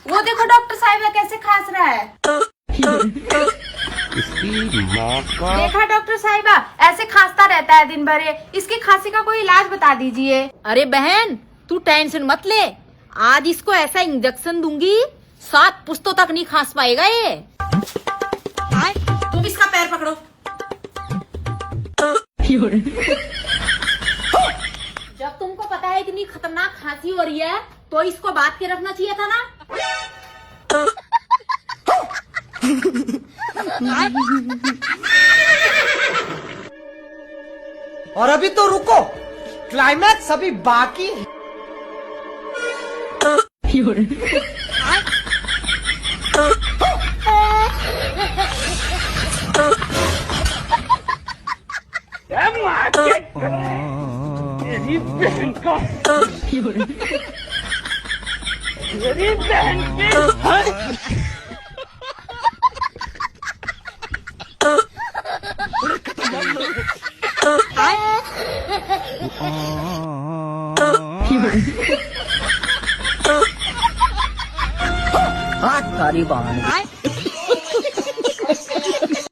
वो देखो डॉक्टर साहिबा कैसे खांस रहा है। देखा डॉक्टर साहिबा, ऐसे खांसता रहता है दिन भर। इसकी खांसी का कोई इलाज बता दीजिए। अरे बहन, तू टेंशन मत ले, आज इसको ऐसा इंजेक्शन दूंगी 7 पुश्तों तक नहीं खांस पाएगा ये। तुम इसका पैर पकड़ो। जब तुमको पता है इतनी खतरनाक खांसी हो रही है तो इसको बांध के रखना चाहिए था ना। और अभी तो रुको, क्लाइमैक्स अभी बाकी है। मेरी बहन का मेरी बहन सारी बहाने